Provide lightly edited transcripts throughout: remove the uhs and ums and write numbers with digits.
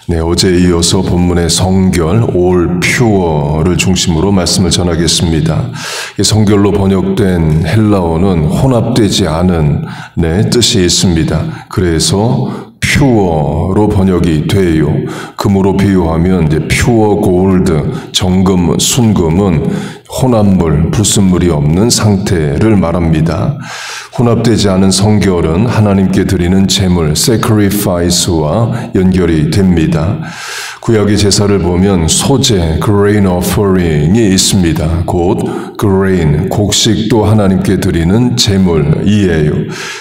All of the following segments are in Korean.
네, 어제에 이어서 본문의 성결, all pure를 중심으로 말씀을 전하겠습니다. 이 성결로 번역된 헬라어는 혼합되지 않은 뜻이 있습니다. 그래서 pure로 번역이 돼요. 금으로 비유하면 이제 pure gold, 정금, 순금은 혼합물, 불순물이 없는 상태를 말합니다. 혼합되지 않은 성결은 하나님께 드리는 제물, sacrifice와 연결이 됩니다. 구약의 제사를 보면 소제, grain offering이 있습니다. 곧 grain, 곡식도 하나님께 드리는 제물이에요.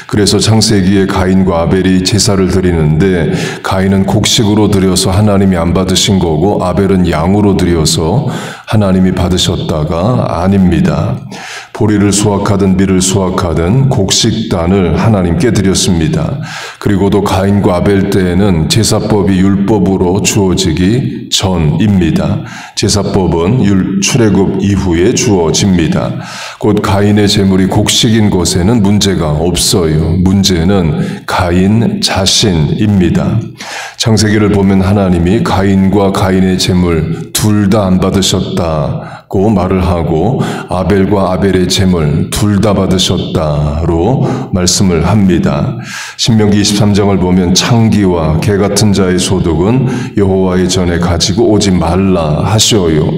그래서 창세기에 가인과 아벨이 제사를 드리는데 가인은 곡식으로 드려서 하나님이 안 받으신 거고 아벨은 양으로 드려서 하나님이 받으셨다가 아닙니다. 보리를 수확하든 밀을 수확하든 곡식단을 하나님께 드렸습니다. 그리고도 가인과 아벨 때에는 제사법이 율법으로 주어지기 전입니다. 제사법은 출애굽 이후에 주어집니다. 곧 가인의 제물이 곡식인 것에는 문제가 없어요. 문제는 가인 자신입니다. 창세기를 보면 하나님이 가인과 가인의 제물 둘 다 안 받으셨다고 말을 하고 아벨과 아벨의 제물 둘 다 받으셨다로 말씀을 합니다. 신명기 23장을 보면 창기와 개 같은 자의 소득은 여호와의 전에 가지고 오지 말라 하셔요.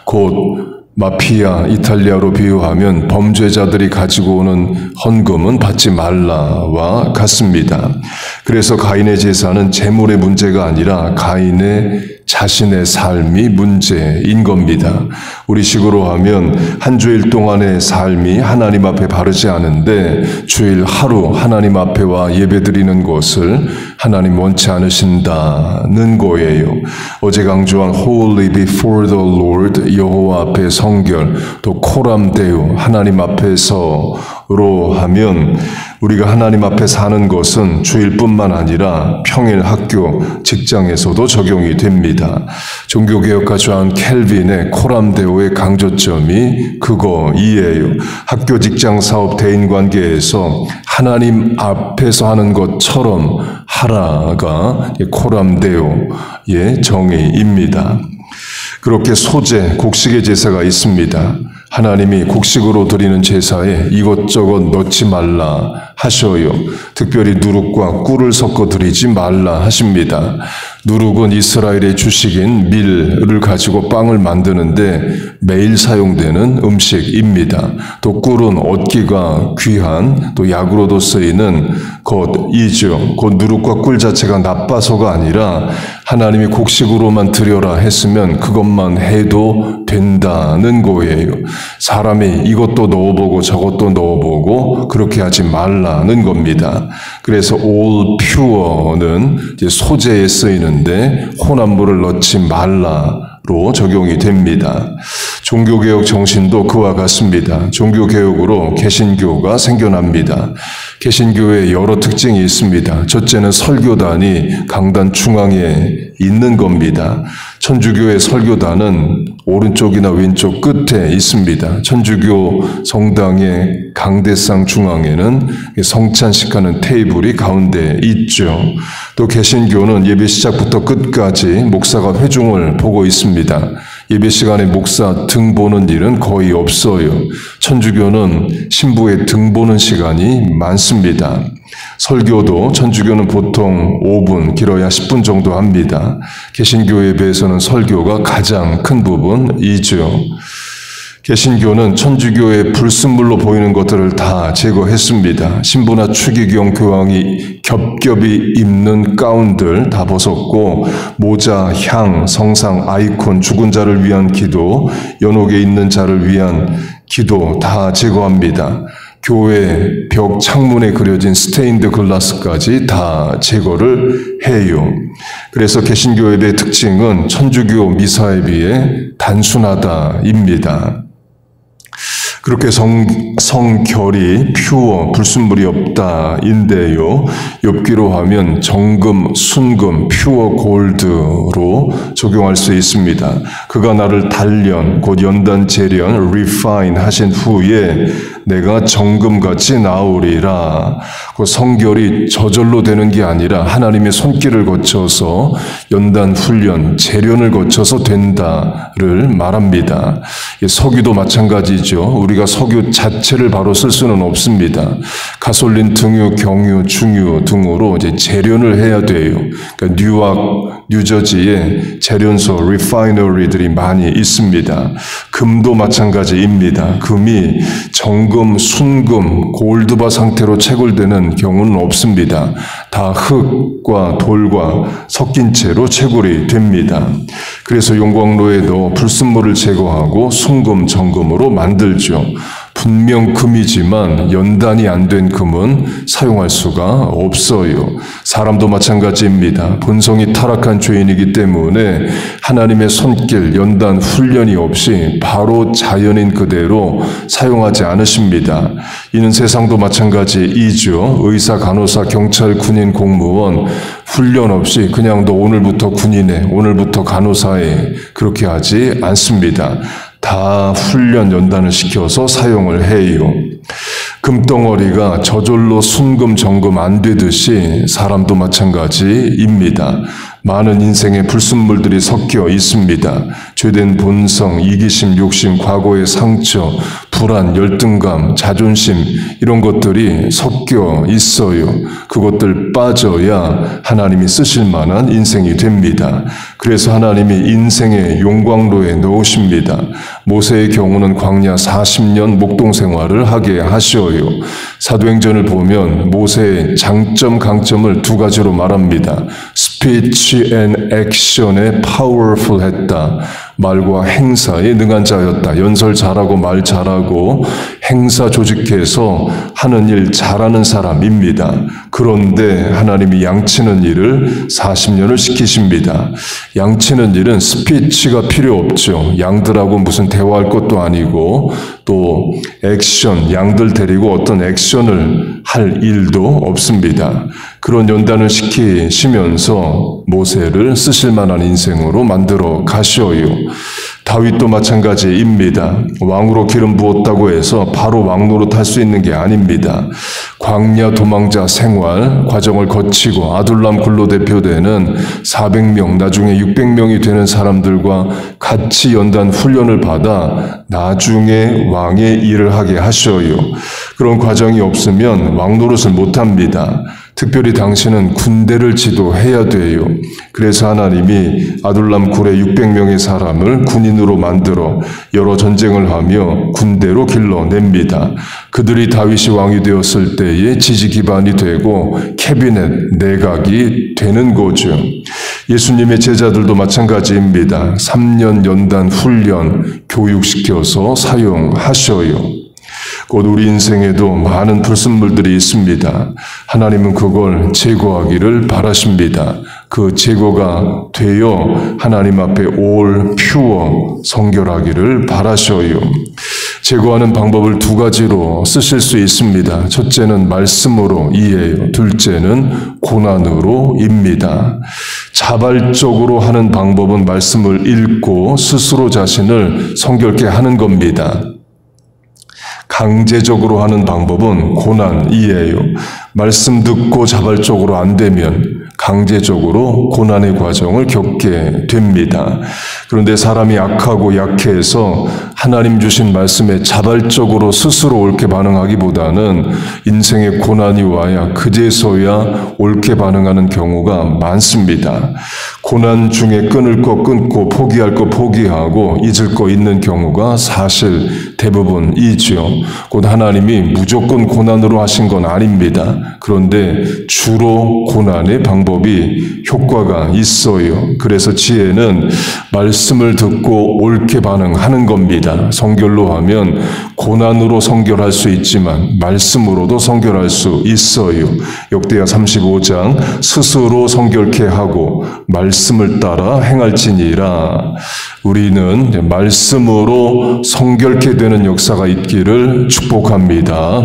곧 마피아, 이탈리아로 비유하면 범죄자들이 가지고 오는 헌금은 받지 말라와 같습니다. 그래서 가인의 제사는 제물의 문제가 아니라 가인의 자신의 삶이 문제인 겁니다. 우리 식으로 하면 한 주일 동안의 삶이 하나님 앞에 바르지 않은데 주일 하루 하나님 앞에와 예배드리는 것을 하나님 원치 않으신다는 거예요. 어제 강조한 Holy before the Lord, 여호와 앞에 성결, 또 코람데우, 하나님 앞에서로 하면 우리가 하나님 앞에 사는 것은 주일뿐만 아니라 평일 학교, 직장에서도 적용이 됩니다. 종교개혁가 존 켈빈의 코람데오의 강조점이 그거이에요. 학교, 직장, 사업, 대인관계에서 하나님 앞에서 하는 것처럼 하라가 코람데오의 정의입니다. 그렇게 소제, 곡식의 제사가 있습니다. 하나님이 곡식으로 드리는 제사에 이것저것 넣지 말라 하셔요. 특별히 누룩과 꿀을 섞어 드리지 말라 하십니다. 누룩은 이스라엘의 주식인 밀을 가지고 빵을 만드는데 매일 사용되는 음식입니다. 또 꿀은 얻기가 귀한 또 약으로도 쓰이는 것이죠. 곧 누룩과 꿀 자체가 나빠서가 아니라 하나님이 곡식으로만 드려라 했으면 그것만 해도 된다는 거예요. 사람이 이것도 넣어보고 저것도 넣어보고 그렇게 하지 말라는 겁니다. 그래서 all pure는 이제 소재에 쓰이는데 혼합물을 넣지 말라로 적용이 됩니다. 종교개혁 정신도 그와 같습니다. 종교개혁으로 개신교가 생겨납니다. 개신교에 여러 특징이 있습니다. 첫째는 설교단이 강단 중앙에 있는 겁니다. 천주교의 설교단은 오른쪽이나 왼쪽 끝에 있습니다. 천주교 성당의 강대상 중앙에는 성찬식하는 테이블이 가운데 있죠. 또 개신교는 예배 시작부터 끝까지 목사가 회중을 보고 있습니다. 예배 시간에 목사 등 보는 일은 거의 없어요. 천주교는 신부의 등 보는 시간이 많습니다. 설교도 천주교는 보통 5분, 길어야 10분 정도 합니다. 개신교 예배에서는 설교가 가장 큰 부분이죠. 개신교는 천주교의 불순물로 보이는 것들을 다 제거했습니다. 신부나 추기경 교황이 겹겹이 입는 가운들 다 벗었고 모자, 향, 성상, 아이콘, 죽은 자를 위한 기도, 연옥에 있는 자를 위한 기도 다 제거합니다. 교회 벽 창문에 그려진 스테인드 글라스까지 다 제거를 해요. 그래서 개신교 예배의 특징은 천주교 미사에 비해 단순하다입니다. 그렇게 성결이 퓨어, 불순물이 없다인데요. 엽기로 하면 정금, 순금, 퓨어 골드로 적용할 수 있습니다. 그가 나를 단련, 곧 연단, 재련, refine 하신 후에 내가 정금같이 나오리라. 그 성결이 저절로 되는 게 아니라 하나님의 손길을 거쳐서 연단 훈련, 재련을 거쳐서 된다를 말합니다. 석유도 마찬가지죠. 우리가 석유 자체를 바로 쓸 수는 없습니다. 가솔린, 등유, 경유, 중유 등으로 이제 재련을 해야 돼요. 그러니까 뉴욕, 뉴저지에 재련소, 리파이너리들이 많이 있습니다. 금도 마찬가지입니다. 금이 정금, 순금, 골드바 상태로 채굴되는 경우는 없습니다. 다 흙과 돌과 섞인 채로 채굴이 됩니다. 그래서 용광로에도 불순물을 제거하고 순금, 정금으로 만들죠. 분명 금이지만 연단이 안 된 금은 사용할 수가 없어요. 사람도 마찬가지입니다. 본성이 타락한 죄인이기 때문에 하나님의 손길, 연단, 훈련이 없이 바로 자연인 그대로 사용하지 않으십니다. 이는 세상도 마찬가지이죠. 의사, 간호사, 경찰, 군인, 공무원 훈련 없이 그냥 너 오늘부터 군인해, 오늘부터 간호사해 그렇게 하지 않습니다. 다 훈련 연단을 시켜서 사용을 해요. 금덩어리가 저절로 순금, 정금 안 되듯이 사람도 마찬가지입니다. 많은 인생의 불순물들이 섞여 있습니다. 죄된 본성, 이기심, 욕심, 과거의 상처, 불안, 열등감, 자존심 이런 것들이 섞여 있어요. 그것들 빠져야 하나님이 쓰실 만한 인생이 됩니다. 그래서 하나님이 인생의 용광로에 넣으십니다. 모세의 경우는 광야 40년 목동 생활을 하게 하셔요. 사도행전을 보면 모세의 장점, 강점을 두 가지로 말합니다. Speech and action에 powerful 했다. 말과 행사에 능한 자였다. 연설 잘하고 말 잘하고 행사 조직해서 하는 일 잘하는 사람입니다. 그런데 하나님이 양치는 일을 40년을 시키십니다. 양치는 일은 스피치가 필요 없죠. 양들하고 무슨 대화할 것도 아니고 또 액션, 양들 데리고 어떤 액션을 할 일도 없습니다. 그런 연단을 시키시면서 모세를 쓰실 만한 인생으로 만들어 가셔요. 다윗도 마찬가지입니다. 왕으로 기름 부었다고 해서 바로 왕노릇 할 수 있는 게 아닙니다. 광야 도망자 생활 과정을 거치고 아둘람 굴로 대표되는 400명, 나중에 600명이 되는 사람들과 같이 연단 훈련을 받아 나중에 왕의 일을 하게 하셔요. 그런 과정이 없으면 왕노릇을 못합니다. 특별히 당신은 군대를 지도해야 돼요. 그래서 하나님이 아둘람 굴에 600명의 사람을 군인으로 만들어 여러 전쟁을 하며 군대로 길러냅니다. 그들이 다윗이 왕이 되었을 때의 지지 기반이 되고 캐비넷, 내각이 되는 거죠. 예수님의 제자들도 마찬가지입니다. 3년 연단 훈련 교육시켜서 사용하셔요. 곧 우리 인생에도 많은 불순물들이 있습니다. 하나님은 그걸 제거하기를 바라십니다. 그 제거가 되어 하나님 앞에 all pure 성결하기를 바라셔요. 제거하는 방법을 두 가지로 쓰실 수 있습니다. 첫째는 말씀으로 이해요. 둘째는 고난으로입니다. 자발적으로 하는 방법은 말씀을 읽고 스스로 자신을 성결케 하는 겁니다. 강제적으로 하는 방법은 고난이에요. 말씀 듣고 자발적으로 안 되면 강제적으로 고난의 과정을 겪게 됩니다. 그런데 사람이 악하고 약해서 하나님 주신 말씀에 자발적으로 스스로 옳게 반응하기보다는 인생의 고난이 와야 그제서야 옳게 반응하는 경우가 많습니다. 고난 중에 끊을 거 끊고 포기할 거 포기하고 잊을 거 잊는 경우가 사실 대부분이죠. 곧 하나님이 무조건 고난으로 하신 건 아닙니다. 그런데 주로 고난의 방법이 효과가 있어요. 그래서 지혜는 말씀을 듣고 옳게 반응하는 겁니다. 성결로 하면 고난으로 성결할 수 있지만 말씀으로도 성결할 수 있어요. 역대하 35장 스스로 성결케 하고 말씀을 따라 행할지니라. 우리는 말씀으로 성결케 되는 역사가 있기를 축복합니다.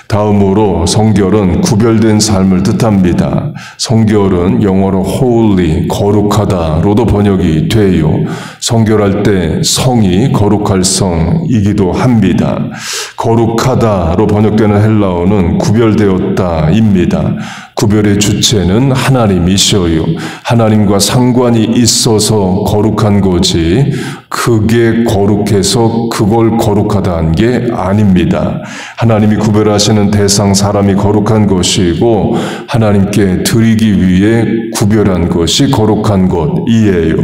다음으로 성결은 구별된 삶을 뜻합니다. 성결은 영어로 holy, 거룩하다로도 번역이 돼요. 성결할 때 성이 거룩할 성이기도 합니다. 거룩하다로 번역되는 헬라어는 구별되었다입니다. 구별의 주체는 하나님이셔요. 하나님과 상관이 있어서 거룩한 거지 그게 거룩해서 그걸 거룩하다 한 게 아닙니다. 하나님이 구별하시는 대상 사람이 거룩한 것이고 하나님께 드리기 위해 구별한 것이 거룩한 것이에요.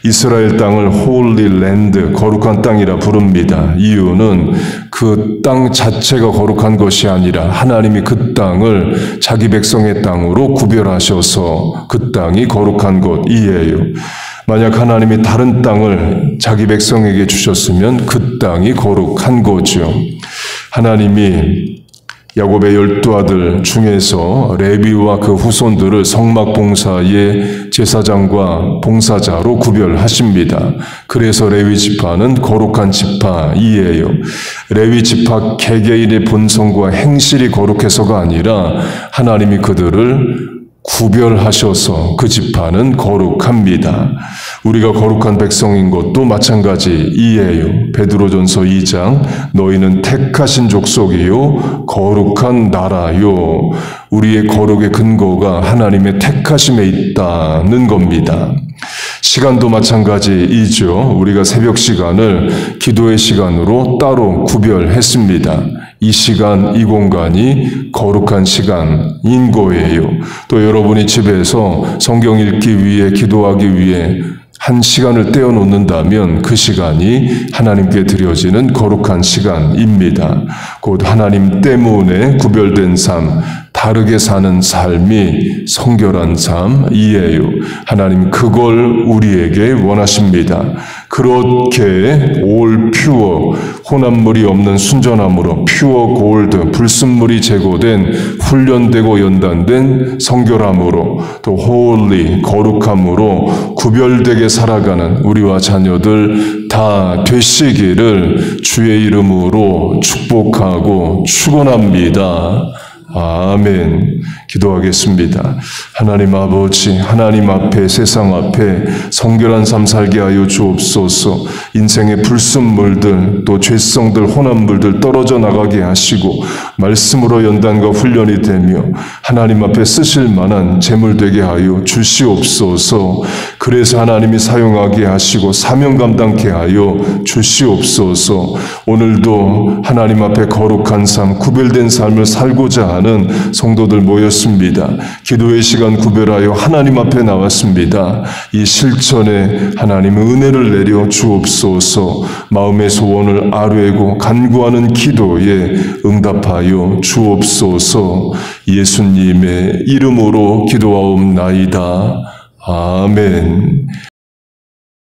이스라엘 땅을 홀리 랜드, 거룩한 땅이라 부릅니다. 이유는 그 땅 자체가 거룩한 것이 아니라 하나님이 그 땅을 자기 백성의 땅으로 구별하셔서 그 땅이 거룩한 것이에요. 만약 하나님이 다른 땅을 자기 백성에게 주셨으면 그 땅이 거룩한 거죠. 하나님이 야곱의 12아들 중에서 레위와 그 후손들을 성막 봉사의 제사장과 봉사자로 구별하십니다. 그래서 레위 지파는 거룩한 지파이에요. 레위 지파 개개인의 본성과 행실이 거룩해서가 아니라 하나님이 그들을 구별하셔서 그 지파는 거룩합니다. 우리가 거룩한 백성인 것도 마찬가지이에요. 베드로전서 2장 너희는 택하신 족속이요 거룩한 나라요. 우리의 거룩의 근거가 하나님의 택하심에 있다는 겁니다. 시간도 마찬가지이죠. 우리가 새벽 시간을 기도의 시간으로 따로 구별했습니다. 이 시간, 이 공간이 거룩한 시간인 거예요. 또 여러분이 집에서 성경 읽기 위해, 기도하기 위해 한 시간을 떼어놓는다면 그 시간이 하나님께 드려지는 거룩한 시간입니다. 곧 하나님 때문에 구별된 삶, 다르게 사는 삶이 성결한 삶이에요. 하나님 그걸 우리에게 원하십니다. 그렇게 올 퓨어, 혼합물이 없는 순전함으로 퓨어 골드, 불순물이 제거된 훈련되고 연단된 성결함으로 또 홀리, 거룩함으로 구별되게 살아가는 우리와 자녀들 다 되시기를 주의 이름으로 축복하고 축원합니다. 아멘. 기도하겠습니다. 하나님 아버지, 하나님 앞에, 세상 앞에 성결한 삶 살게 하여 주옵소서. 인생의 불순물들, 또 죄성들, 혼합물들 떨어져 나가게 하시고 말씀으로 연단과 훈련이 되며 하나님 앞에 쓰실 만한 재물 되게 하여 주시옵소서. 그래서 하나님이 사용하게 하시고 사명 감당케 하여 주시옵소서. 오늘도 하나님 앞에 거룩한 삶, 구별된 삶을 살고자 하는 성도들 모였습니다. 기도의 시간 구별하여 하나님 앞에 나왔습니다. 이 실천에 하나님의 은혜를 내려 주옵소서. 마음의 소원을 아뢰고 간구하는 기도에 응답하여 주옵소서. 예수님의 이름으로 기도하옵나이다. 아멘.